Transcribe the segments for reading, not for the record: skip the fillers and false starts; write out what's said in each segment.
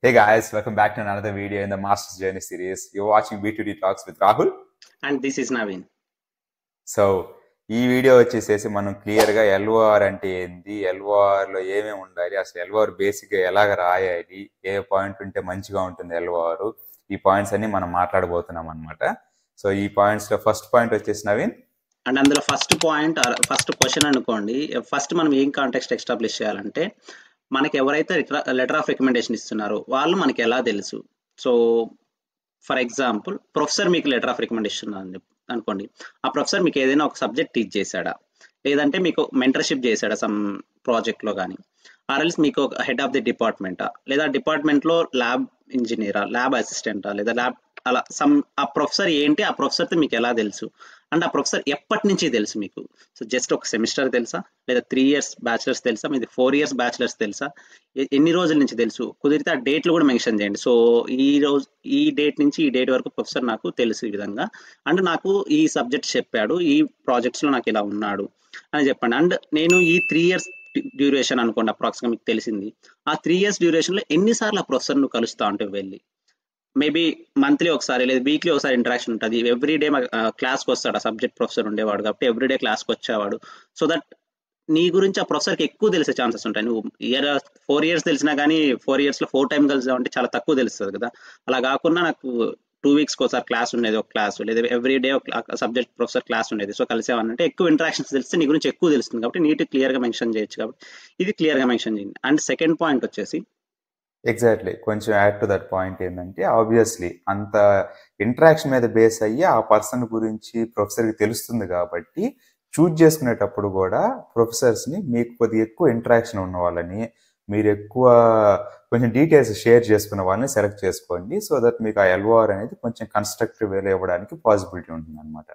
Hey guys, welcome back to another video in the Master's Journey series. You're watching B2D Talks with Rahul. And this is Naveen. So ఈ video వచ్చేసేసి మనం క్లియర్గా ఎల్ఓఆర్ అంటే ఏంది, ఎల్ఓఆర్లో ఏమేమి ఉండాలి, అసలు ఎల్ఓఆర్ బేసిక్గా ఎలాగ రాయాలి, ఏ పాయింట్ ఉంటే మంచిగా ఉంటుంది ఎల్ఓఆర్, ఈ పాయింట్స్ అన్ని మనం మాట్లాడబోతున్నాం అనమాట. సో ఈ పాయింట్స్లో ఫస్ట్ పాయింట్ వచ్చేసి నవీన్. అండ్ అందులో ఫస్ట్ పాయింట్ ఫస్ట్ క్వశ్చన్ అనుకోండి. ఫస్ట్ మనం ఏం కాంటెక్స్ట్ ఎస్టాబ్లిష్ చేయాలంటే, మనకి ఎవరైతే లెటర్ ఆఫ్ రికమెండేషన్ ఇస్తున్నారో వాళ్ళు మనకి ఎలా తెలుసు. సో ఫర్ ఎగ్జాంపుల్, ప్రొఫెసర్ మీకు లెటర్ ఆఫ్ రికమెండేషన్ అనుకోండి. ఆ ప్రొఫెసర్ మీకు ఏదైనా ఒక సబ్జెక్ట్ టీచ్ చేశాడా, లేదంటే మీకు మెంటర్షిప్ చేశాడా సమ్ ప్రాజెక్ట్లో కానీ, ఆర్ఎల్స్ మీకు హెడ్ ఆఫ్ ది డిపార్ట్మెంటా, లేదా డిపార్ట్మెంట్లో ల్యాబ్ ఇంజనీరా, ల్యాబ్ అసిస్టెంటా, లేదా ల్యాబ్ అలా ఆ ప్రొఫెసర్ ఏంటి, ఆ ప్రొఫెసర్తో మీకు ఎలా తెలుసు, అండ్ ఆ ప్రొఫెసర్ ఎప్పటి నుంచి తెలుసు మీకు. సో జస్ట్ ఒక సెమిస్టర్ తెలుసా, లేదా 3 years బ్యాచిలర్స్ తెలుసా, మీది 4 years బ్యాచిలర్స్ తెలుసా, ఎన్ని రోజుల నుంచి తెలుసు, కుదిరితే ఆ డేట్లు కూడా మెన్షన్ చేయండి. సో ఈ డేట్ నుంచి ఈ డేట్ వరకు ప్రొఫెసర్ నాకు తెలుసు ఈ విధంగా, అండ్ నాకు ఈ సబ్జెక్ట్ చెప్పాడు, ఈ ప్రాజెక్ట్స్లో నాకు ఇలా ఉన్నాడు అని చెప్పండి. అండ్ నేను ఈ 3 years డ్యూరేషన్ అనుకోండి అప్రాక్సిమేట్గా మీకు తెలిసింది. ఆ 3 years డ్యూరేషన్లో ఎన్నిసార్లు ఆ ప్రొఫెసర్ నువ్వు కలుస్తా ఉంటే వెళ్ళి, మేబీ మంత్లీ ఒకసారి లేదా వీక్లీ ఒకసారి ఇంటరాక్షన్ ఉంటుంది. ఎవ్రీ డే క్లాస్కి వస్తాడు, ఆ సబ్జెక్ట్ ప్రొఫెసర్ ఉండేవాడు కాబట్టి ఎవ్రీడే క్లాస్కి వచ్చేవాడు. సో దట్ నీ గురించి ఆ ప్రొఫెసర్కి ఎక్కువ తెలిసే ఛాన్సెస్ ఉంటాయి. నువ్వు 4 years తెలిసినా కానీ 4 yearsలో 4 times కలిసావు అంటే చాలా తక్కువ తెలుస్తుంది కదా. అలా కాకుండా నాకు 2 weeksకి ఒకసారి క్లాస్ ఉండేది, ఒక క్లాస్, లేదా ఎవ్రీ డే ఒక సబ్జెక్ట్ ప్రొఫెసర్ క్లాస్ ఉండేది. సో కలిసేవానంటే ఎక్కువ ఇంటరాక్షన్స్ తెలిస్తే నీ గురించి ఎక్కువ తెలుస్తుంది కాబట్టి నీట్ క్లియర్గా మెన్షన్ చేయొచ్చు. కాబట్టి ఇది క్లియర్గా మెన్షన్ చేయండి. అండ్ సెకండ్ పాయింట్ వచ్చేసి, ఎగ్జాక్ట్లీ, కొంచెం యాడ్ టు దట్ పాయింట్ ఏంటంటే, ఆబ్వియస్లీ అంత ఇంటరాక్షన్ మీద బేస్ అయ్యి ఆ పర్సన్ గురించి ప్రొఫెసర్కి తెలుస్తుంది కాబట్టి చూజ్ చేసుకునేటప్పుడు కూడా ప్రొఫెసర్స్ని మీకు కొద్దిగా ఎక్కువ ఇంటరాక్షన్ ఉన్న వాళ్ళని, మీరు ఎక్కువ కొంచెం డీటెయిల్స్ షేర్ చేసుకున్న వాళ్ళని సెలెక్ట్ చేసుకోండి. సో దట్ మీకు ఆ ఎల్ఓఆర్ అనేది కొంచెం కన్స్ట్రక్టివ్ వేలో ఇవ్వడానికి పాసిబిలిటీ ఉంటుంది అనమాట.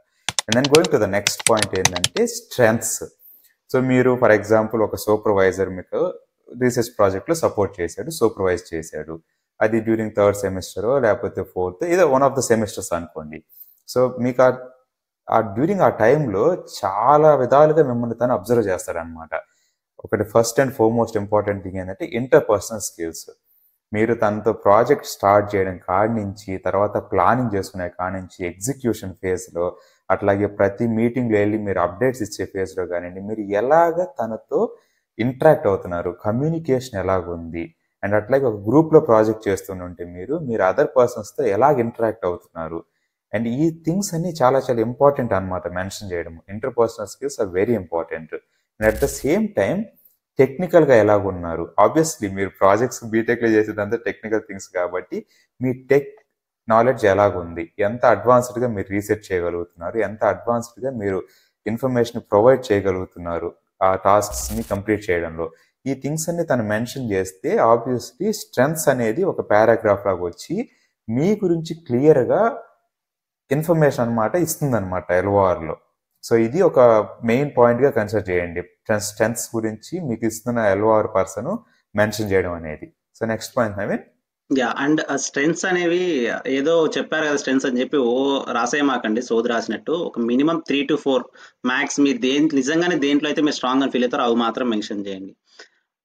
And then going to the next point ఏంటంటే స్ట్రెంగ్త్స్. సో మీరు ఫర్ ఎగ్జాంపుల్ ఒక సూపర్వైజర్ మీకు రీసెర్చ్ ప్రాజెక్ట్లో సపోర్ట్ చేశాడు, సూపర్వైజ్ చేశాడు, అది డ్యూరింగ్ 3rd సెమిస్టర్ లేకపోతే 4th, ఏదో వన్ ఆఫ్ ద సెమిస్టర్స్ అనుకోండి. సో మీకు డ్యూరింగ్ ఆ టైంలో చాలా విధాలుగా మిమ్మల్ని తను అబ్జర్వ్ చేస్తాడనమాట. ఒకటి first and foremost important thing ఏంటంటే ఇంటర్పర్సనల్ స్కిల్స్. మీరు తనతో ప్రాజెక్ట్ స్టార్ట్ చేయడం కాడి నుంచి, తర్వాత ప్లానింగ్ చేసుకునే కాడి నుంచి, ఎగ్జిక్యూషన్ ఫేజ్లో, అట్లాగే ప్రతి మీటింగ్లో వెళ్ళి మీరు అప్డేట్స్ ఇచ్చే ఫేజ్లో కానివ్వండి, మీరు ఎలాగ తనతో ఇంటరాక్ట్ అవుతున్నారు, కమ్యూనికేషన్ ఎలాగుంది, అండ్ అట్లాగే ఒక గ్రూప్లో ప్రాజెక్ట్ చేస్తుంటే మీరు అదర్ పర్సన్స్తో ఎలాగ ఇంటరాక్ట్ అవుతున్నారు, అండ్ ఈ థింగ్స్ అన్ని చాలా చాలా ఇంపార్టెంట్ అనమాట మెన్షన్ చేయడం. Interpersonal skills are very important. And at the same time టెక్నికల్గా ఎలాగున్నారు. ఆబ్వియస్లీ మీరు ప్రాజెక్ట్స్ బీటెక్లో చేసేదంతా టెక్నికల్ థింగ్స్ కాబట్టి మీ టెక్ నాలెడ్జ్ ఎలాగుంది, ఎంత అడ్వాన్స్డ్గా మీరు రీసెర్చ్ చేయగలుగుతున్నారు, ఎంత అడ్వాన్స్డ్గా మీరు ఇన్ఫర్మేషన్ ప్రొవైడ్ చేయగలుగుతున్నారు ఆ టాస్క్స్ని కంప్లీట్ చేయడంలో, ఈ థింగ్స్ అన్ని తను మెన్షన్ చేస్తే ఆబ్వియస్లీ స్ట్రెంగ్త్స్ అనేది ఒక పారాగ్రాఫ్ లాగా వచ్చి మీ గురించి క్లియర్గా ఇన్ఫర్మేషన్ అనమాట ఇస్తుందన్నమాట ఎల్ఓఆర్లో. సో ఇది ఒక మెయిన్ పాయింట్గా కన్సిడర్ చేయండి, స్ట్రెంగ్త్స్ గురించి మీకు ఇస్తున్న ఎల్ఓఆర్ పర్సన్ మెన్షన్ చేయడం అనేది. So next point Naveen. Yeah, and strengths అనేవి ఏదో చెప్పారు కదా స్ట్రెంగ్త్స్ అని చెప్పి రాసేయమాకండి సోది రాసినట్టు. ఒక మినిమం 3 to 4 మ్యాక్స్ మీరు నిజంగానే దేంట్లో అయితే మీరు స్ట్రాంగ్ అని ఫీల్ అవుతారో అవి మాత్రం మెన్షన్ చేయండి.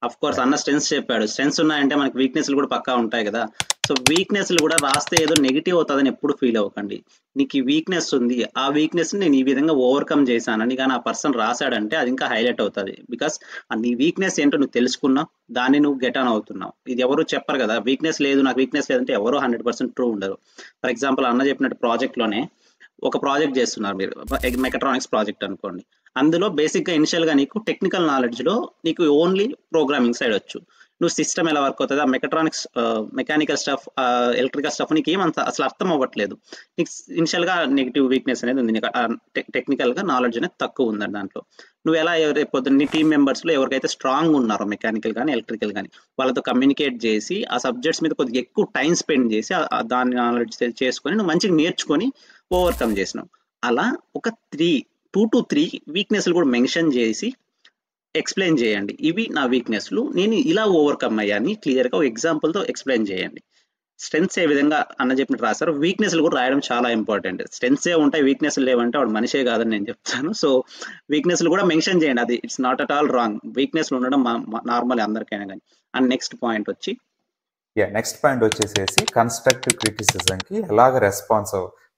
అఫ్ కోర్స్ అన్న స్ట్రెంగ్త్స్ చెప్పాడు, స్ట్రెంగ్త్స్ ఉన్నాయంటే మనకి వీక్నెస్లు కూడా పక్కా ఉంటాయి కదా. సో వీక్నెస్లు కూడా రాస్తే ఏదో నెగిటివ్ అవుతుందని ఎప్పుడు ఫీల్ అవ్వకండి. నీకు ఈ వీక్నెస్ ఉంది, ఆ వీక్నెస్ నేను ఈ విధంగా ఓవర్కమ్ చేశానని కానీ ఆ పర్సన్ రాశాడంటే అది ఇంకా హైలైట్ అవుతుంది. బికాస్ నీ వీక్నెస్ ఏంటో నువ్వు తెలుసుకున్నావు, దాన్ని నువ్వు గెట్ ఆన్ అవుతున్నావు. ఇది ఎవరు చెప్పరు కదా, వీక్నెస్ లేదు నాకు వీక్నెస్ లేదంటే ఎవరు 100% ట్రూ ఉండరు. ఫర్ ఎగ్జాంపుల్ అన్న చెప్పినట్టు ప్రాజెక్ట్లోనే ఒక ప్రాజెక్ట్ చేస్తున్నారు మీరు, మెకట్రానిక్స్ ప్రాజెక్ట్ అనుకోండి. అందులో బేసిక్గా ఇనిషియల్గా నీకు టెక్నికల్ నాలెడ్జ్లో నీకు ఓన్లీ ప్రోగ్రామింగ్ సైడ్ వచ్చు. నువ్వు సిస్టమ్ ఎలా వర్క్ అవుతుంది, ఆ mechatronics mechanical stuff, electrical stuff నీకు ఏమంత అసలు అర్థం అవ్వట్లేదు. నీకు ఇనిషియల్గా నెగిటివ్ వీక్నెస్ అనేది ఉంది, నీకు టెక్నికల్గా నాలెడ్జ్ అనేది తక్కువ ఉందండి దాంట్లో. నువ్వు ఎలా రేపు నీ టీమ్ మెంబర్స్లో ఎవరికైతే స్ట్రాంగ్ ఉన్నారో మెకానికల్ కానీ ఎలక్ట్రికల్ కానీ వాళ్ళతో కమ్యూనికేట్ చేసి ఆ సబ్జెక్ట్స్ మీద కొద్దిగా ఎక్కువ టైం స్పెండ్ చేసి దాని నాలెడ్జ్ చేసుకొని నువ్వు మంచిగా నేర్చుకొని ఓవర్కమ్ చేసినావు. అలా ఒక 2 to 3 వీక్నెస్లు కూడా మెన్షన్ చేసి ఎక్స్ప్లెయిన్ చేయండి. ఇవి నా వీక్నెస్లు, నేను ఇలా ఓవర్కమ్ అయ్యాని క్లియర్గా ఒక ఎగ్జాంపుల్తో ఎక్స్ప్లెయిన్ చేయండి. స్ట్రెంగ్త్స్ ఏ విధంగా అన్న చెప్పినట్టు రాశారు, వీక్నెస్లు కూడా రాయడం చాలా ఇంపార్టెంట్. స్ట్రెంగ్త్స్ ఏ ఉంటాయి, వీక్నెస్లు లేవంటే వాడు మనిషే కాదని నేను చెప్తాను. సో వీక్నెస్లు కూడా మెన్షన్ చేయండి, అది it's not at all wrong. వీక్నెస్లు ఉండడం నార్మల్ అందరికైనా కానీ. అండ్ నెక్స్ట్ పాయింట్ వచ్చి నెక్స్ట్ పాయింట్ వచ్చేసేసి కన్స్ట్రక్టివ్ క్రిటిసిజంకి ఎలాగ రెస్పాన్స్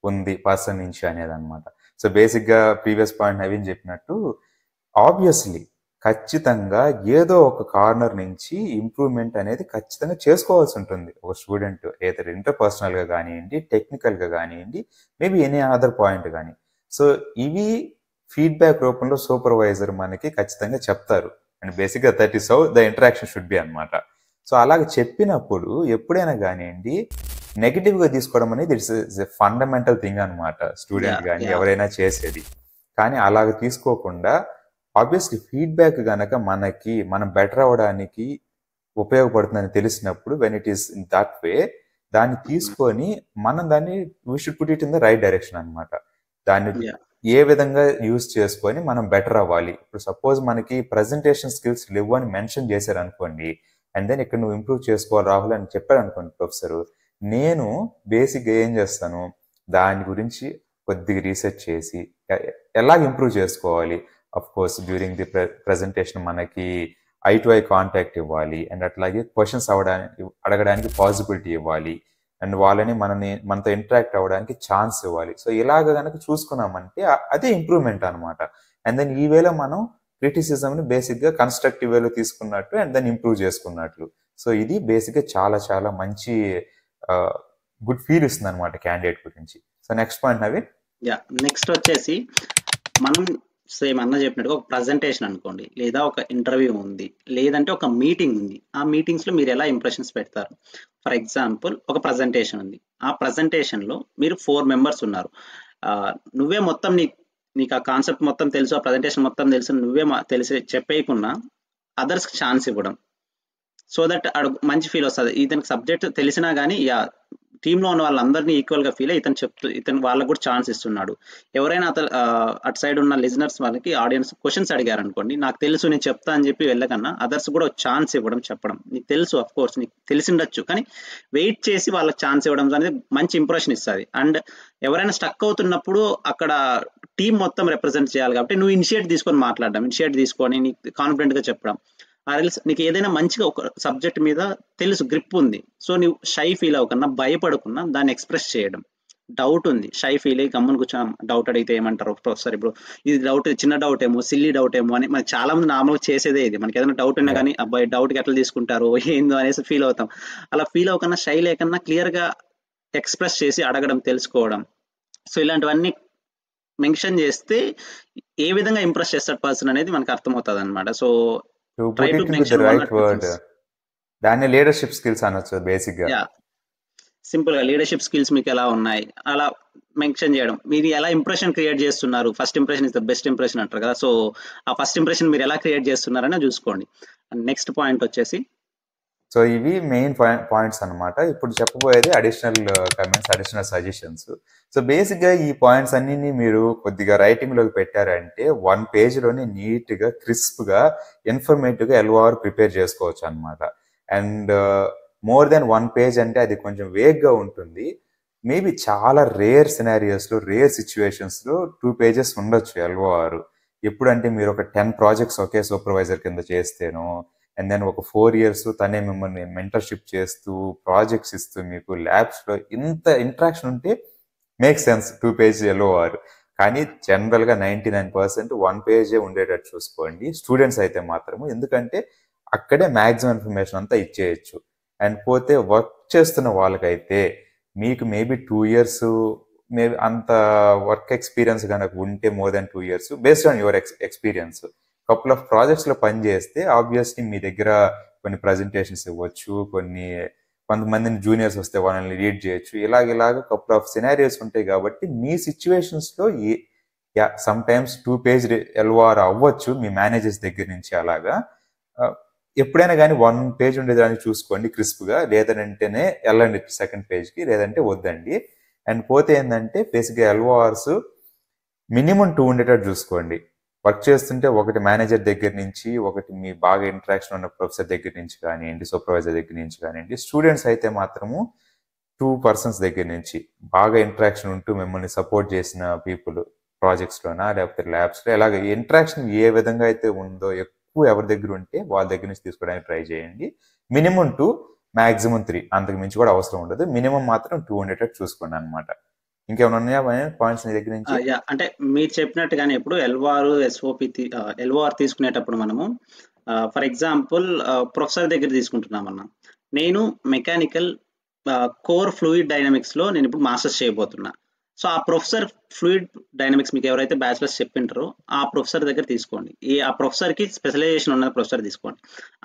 ఉంది పర్సన్ నుంచి అనేది అనమాట. సో బేసిక్గా ప్రీవియస్ పాయింట్ నవీన్ చెప్పినట్టు ఆబ్వియస్లీ ఖచ్చితంగా ఏదో ఒక కార్నర్ నుంచి ఇంప్రూవ్మెంట్ అనేది ఖచ్చితంగా చేసుకోవాల్సి ఉంటుంది ఒక స్టూడెంట్, ఏదైతే ఇంటర్పర్సనల్గా కానివ్వండి, టెక్నికల్గా కానివ్వండి, మేబీ ఎనీ అదర్ పాయింట్ కానీ. సో ఇవి ఫీడ్బ్యాక్ రూపంలో సూపర్వైజర్ మనకి ఖచ్చితంగా చెప్తారు. అండ్ బేసిక్గా that is how the interaction should be అనమాట. సో అలాగే చెప్పినప్పుడు ఎప్పుడైనా కానివ్వండి నెగిటివ్గా తీసుకోవడం అనేది ఇట్స్ ఎ ఫండమెంటల్ థింగ్ అనమాట, స్టూడెంట్ కానీ ఎవరైనా చేసేది. కానీ అలాగ తీసుకోకుండా ఆబ్వియస్లీ ఫీడ్బ్యాక్ కనుక మనం బెటర్ అవ్వడానికి ఉపయోగపడుతుందని తెలిసినప్పుడు when it is in that way దాన్ని తీసుకొని మనం దాన్ని we should put it in the right direction అనమాట. దాన్ని ఏ విధంగా యూజ్ చేసుకొని మనం బెటర్ అవ్వాలి. ఇప్పుడు సపోజ్ మనకి ప్రజెంటేషన్ స్కిల్స్ లేవు అని మెన్షన్ చేశారు అనుకోండి, అండ్ దెన్ ఇక్కడ నువ్వు ఇంప్రూవ్ చేసుకోవాలి రాహుల్ అని చెప్పారు అనుకోండి ప్రొఫెసర్, నేను బేసిక్గా ఏం చేస్తాను, దాని గురించి కొద్దిగా రీసెర్చ్ చేసి ఎలా ఇంప్రూవ్ చేసుకోవాలి. Of course during the presentation మనకి ఐ టు ఐ కాంటాక్ట్ ఇవ్వాలి, అండ్ అట్లాగే క్వశ్చన్స్ అడగడానికి పాసిబిలిటీ ఇవ్వాలి, అండ్ వాళ్ళని మనతో ఇంటరాక్ట్ అవ్వడానికి ఛాన్స్ ఇవ్వాలి. సో ఇలాగ కనుక చూసుకున్నామంటే అదే ఇంప్రూవ్మెంట్ అనమాట. అండ్ దెన్ ఈ వేళ మనం క్రిటిసిజంని బేసిక్గా కన్స్ట్రక్టివ్ వేలో తీసుకున్నట్టు అండ్ దెన్ ఇంప్రూవ్ చేసుకున్నట్లు. సో ఇది బేసిక్గా చాలా చాలా మంచి గుడ్ ఫీల్ ఇస్తుంది అనమాట క్యాండిడేట్ గురించి. So next point Naveen. Next వచ్చేసి మనం సేమ్ అన్న చెప్పినట్టుగా ఒక ప్రజెంటేషన్ అనుకోండి, లేదా ఒక ఇంటర్వ్యూ ఉంది, లేదంటే ఒక మీటింగ్ ఉంది. ఆ మీటింగ్స్లో మీరు ఎలా ఇంప్రెషన్స్ పెడతారు? ఫర్ ఎగ్జాంపుల్ ఒక ప్రజెంటేషన్ ఉంది, ఆ ప్రజెంటేషన్లో మీరు 4 members ఉన్నారు. నువ్వే మొత్తం నీకు ఆ కాన్సెప్ట్ మొత్తం తెలుసు, ఆ ప్రజెంటేషన్ మొత్తం తెలుసు, నువ్వే తెలిసి చెప్పేయకున్నా అదర్స్కి ఛాన్స్ ఇవ్వడం, సో దట్ మంచి ఫీల్ వస్తుంది. ఇతనికి సబ్జెక్ట్ తెలిసినా కానీ టీంలో ఉన్న వాళ్ళందరినీ ఈక్వల్గా ఫీల్ అయ్యి ఇతను వాళ్ళకు కూడా ఛాన్స్ ఇస్తున్నాడు. ఎవరైనా అటు సైడ్ ఉన్న లిజనర్స్ వాళ్ళకి ఆడియన్స్ క్వశ్చన్స్ అడిగారు అనుకోండి, నాకు తెలుసు నేను చెప్తా అని చెప్పి వెళ్ళకన్నా అదర్స్ కూడా ఛాన్స్ ఇవ్వడం, చెప్పడం. నీకు తెలుసు, అఫ్ కోర్స్ నీకు తెలిసిండొచ్చు, కానీ వెయిట్ చేసి వాళ్ళకి ఛాన్స్ ఇవ్వడం అనేది మంచి ఇంప్రెషన్ ఇస్తుంది. అండ్ ఎవరైనా స్టక్ అవుతున్నప్పుడు అక్కడ టీం మొత్తం రిప్రజెంట్ చేయాలి కాబట్టి నువ్వు ఇనిషియేట్ తీసుకొని మాట్లాడడం, ఇనిషియేట్ తీసుకొని నీకు కాన్ఫిడెంట్గా చెప్పడం, నీకు ఏదైనా మంచిగా ఒక సబ్జెక్ట్ మీద తెలుసు, గ్రిప్ ఉంది, సో నువ్వు షై ఫీల్ అవ్వకన్నా భయపడకుండా దాన్ని ఎక్స్ప్రెస్ చేయడం. డౌట్ ఉంది, షై ఫీల్ అయ్యి గమ్మున కూర్చొని డౌట్ అడిగితే ఏమంటారు ప్రొఫెసర్, ఇప్పుడు ఇది డౌట్ చిన్న డౌట్ ఏమో, సిల్లీ డౌట్ ఏమో అని మనకి చాలా మంది నార్మల్గా చేసేదే ఇది. మనకి ఏదైనా డౌట్ ఉన్నా కానీ అబ్బాయి డౌట్కి ఎట్లా తీసుకుంటారు ఏందో అనేసి ఫీల్ అవుతాం. అలా ఫీల్ అవ్వకన్నా షై లేకన్నా క్లియర్గా ఎక్స్ప్రెస్ చేసి అడగడం, తెలుసుకోవడం. సో ఇలాంటివన్నీ మెన్షన్ చేస్తే ఏ విధంగా ఇంప్రెస్ చేస్తాడు పర్సన్ అనేది మనకు అర్థమవుతుంది అనమాట. సో దాన్ని లీడర్షిప్ స్కిల్స్ అనొచ్చు బేసిక్గా. సింపుల్ గా లీడర్షిప్ స్కిల్స్ మీకు ఎలా ఉన్నాయి అలా మెన్షన్ చేయడం. మీరు ఎలా ఇంప్రెషన్ క్రియేట్ చేస్తున్నారు, first impression is the best impression అంటారు కదా, సో ఆ ఫస్ట్ ఇంప్రెషన్ మీరు ఎలా క్రియేట్ చేస్తున్నారని చూసుకోండి. నెక్స్ట్ పాయింట్ వచ్చేసి, సో ఇవి మెయిన్ పాయింట్స్ అనమాట. ఇప్పుడు చెప్పబోయేది additional comments, additional suggestions. So బేసిక్గా ఈ పాయింట్స్ అన్ని మీరు కొద్దిగా రైటింగ్లోకి పెట్టారంటే 1 పేజ్లోనే నీట్గా క్రిస్ప్గా ఇన్ఫర్మేటివ్గా ఎల్ఓఆర్ ప్రిపేర్ చేసుకోవచ్చు అనమాట. అండ్ మోర్ దెన్ 1 పేజ్ అంటే అది కొంచెం వేగ్గా ఉంటుంది. మేబీ చాలా రేర్ సినారియోస్లో, రేర్ సిచ్యువేషన్స్లో 2 pages ఉండొచ్చు ఎల్ఓఆర్. ఎప్పుడంటే మీరు ఒక 10 projects ఒకే సూపర్వైజర్ కింద చేస్తేనో, అండ్ దెన్ ఒక 4 years తనే మిమ్మల్ని మెంటర్షిప్ చేస్తూ ప్రాజెక్ట్స్ ఇస్తూ మీకు ల్యాబ్స్లో ఇంత ఇంట్రాక్షన్ ఉంటే మేక్ సెన్స్ 2 page ఎల్ఓఆర్. కానీ జనరల్గా 99% 1 page ఉండేటట్టు చూసుకోండి స్టూడెంట్స్ అయితే మాత్రము. ఎందుకంటే అక్కడే మ్యాక్సిమం ఇన్ఫర్మేషన్ అంతా ఇచ్చేయచ్చు. అండ్ పోతే వర్క్ చేస్తున్న వాళ్ళకైతే మీకు మేబీ 2 years మేబీ అంత వర్క్ ఎక్స్పీరియన్స్ కనుక ఉంటే, more than 2 years based on your experience, couple of ప్రాజెక్ట్స్లో పనిచేస్తే ఆబ్వియస్లీ మీ దగ్గర కొన్ని ప్రజెంటేషన్స్ ఇవ్వచ్చు, కొంతమందిని జూనియర్స్ వస్తే వాళ్ళని లీడ్ చేయొచ్చు. ఇలాగ కపుల్ ఆఫ్ సినారియోస్ ఉంటాయి. కాబట్టి మీ సిచ్యువేషన్స్లో సమ్ టైమ్స్ 2 page ఎల్ఓఆర్ అవ్వచ్చు మీ మేనేజర్స్ దగ్గర నుంచి. అలాగా ఎప్పుడైనా కానీ 1 page ఉండేదాన్ని చూసుకోండి క్రిస్ప్గా, లేదంటేనే వెళ్ళండి 2nd pageకి, లేదంటే వద్దండి. అండ్ పోతే ఏంటంటే బేసిక్గా ఎల్ఓఆర్స్ మినిమం 2 ఉండేటట్టు చూసుకోండి. వర్క్ చేస్తుంటే ఒకటి మేనేజర్ దగ్గర నుంచి, ఒకటి మీ బాగా ఇంటరాక్షన్ ఉన్న ప్రొఫెసర్ దగ్గర నుంచి కానివ్వండి, సూపర్వైజర్ దగ్గర నుంచి కానివ్వండి. స్టూడెంట్స్ అయితే మాత్రము 2 persons దగ్గర నుంచి బాగా ఇంటరాక్షన్ ఉంటూ మిమ్మల్ని సపోర్ట్ చేసిన పీపుల్ ప్రాజెక్ట్స్లోనా లేకపోతే ల్యాబ్స్లో, ఇలాగ ఇంటరాక్షన్ ఏ విధంగా అయితే ఉందో ఎక్కువ ఎవరి దగ్గర ఉంటే వాళ్ళ దగ్గర నుంచి తీసుకోవడానికి ట్రై చేయండి. మినిమం 2, మాక్సిమం 3, అంతకు మించి కూడా అవసరం ఉండదు. మినిమం మాత్రం 2 ఉండేటట్టు చూసుకోండి అనమాట. ఇంకేమైనా ఉన్నాయా పాయింట్స్ నీ దగ్గర నుంచి? అంటే మీరు చెప్పినట్టుగానే ఇప్పుడు ఎల్ఓఆర్ ఎస్ఓపి ఎల్ఓఆర్ తీసుకునేటప్పుడు మనము ఫర్ ఎగ్జాంపుల్ ప్రొఫెసర్ దగ్గర తీసుకుంటున్నామన్నా, నేను మెకానికల్ కోర్ ఫ్లూయిడ్ డైనమిక్స్ లో నేను ఇప్పుడు మాస్టర్స్ చేయబోతున్నా. సో ఆ ప్రొఫెసర్ ఫ్లూయిడ్ డైనమిక్స్ మీకు ఎవరైతే బ్యాచిలర్స్ చెప్పింటారో ఆ ప్రొఫెసర్ దగ్గర తీసుకోండి. ఆ ప్రొఫెసర్ కి స్పెషలైజేషన్ ఉన్న ప్రొఫెసర్ తీసుకోండి.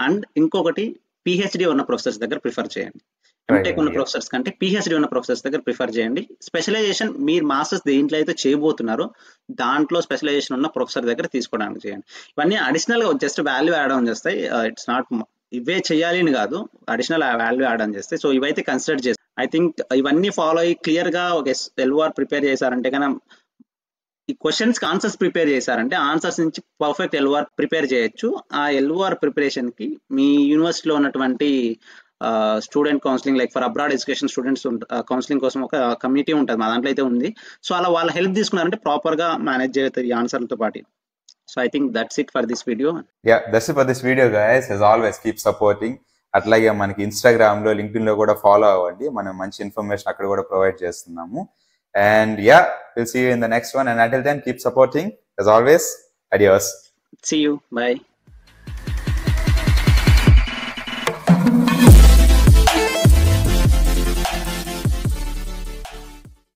అండ్ ఇంకొకటి పిహెచ్డి ఉన్న ప్రొఫెసర్స్ దగ్గర ప్రిఫర్ చేయండి. ఎంటెక్ ఉన్న ప్రొఫెసర్స్ కంటే పిహెచ్డి ఉన్న ప్రొఫెసర్స్ దగ్గర ప్రిఫర్ చేయండి. స్పెషలైజేషన్ మీరు మాస్టర్స్ దేంట్లో అయితే చేయబోతున్నారో దాంట్లో స్పెషలైజేషన్ ఉన్న ప్రొఫెసర్ దగ్గర తీసుకోవడానికి చేయండి. ఇవన్నీ అడిషనల్ గా జస్ట్ వాల్యూ యాడ్ ఆన్ చేస్తాయి. ఇట్స్ నాట్ ఇవే చేయాలి అని కాదు, అడిషనల్ వాల్యూ యాడ్ ఆన్ చేస్తాయి. సో ఇవైతే కన్సిడర్ చేస్తాయి. ఐ థింక్ ఇవన్నీ ఫాలో అయ్యి క్లియర్ గా ఒక ఎల్ఓఆర్ ప్రిపేర్ చేశారంటే కన్నా, ఈ క్వశ్చన్స్ కి ఆన్సర్స్ ప్రిపేర్ చేశారంటే ఆన్సర్స్ నుంచి పర్ఫెక్ట్ ఎల్ఓఆర్ ప్రిపేర్ చేయొచ్చు. ఆ ఎల్ఓఆర్ ప్రిపరేషన్ కి మీ యూనివర్సిటీలో ఉన్నటువంటి student counselling, like for abroad education students counselling కోసం ఒక కమిటీ ఉంటుంది, మా దాంట్లో అయితే ఉంది. సో అలా వాళ్ళ హెల్ప్ తీసుకున్నారంటే ప్రాపర్ గా మేనేజ్ చేస్తుంది ఆన్సర్లతో పాటు. So I think that's it for this video. That's it for this video guys. As always keep supporting. అట్లాగే మనకి ఇన్స్టాగ్రామ్ లో, లింక్డ్ఇన్ లో కూడా ఫాలో అవ్వండి. మనం మంచి ఇన్ఫర్మేషన్ అక్కడ కూడా ప్రొవైడ్ చేస్తున్నాము. And yeah, we'll see you in the next one. And until then, keep supporting. As always, adios. See you. Bye.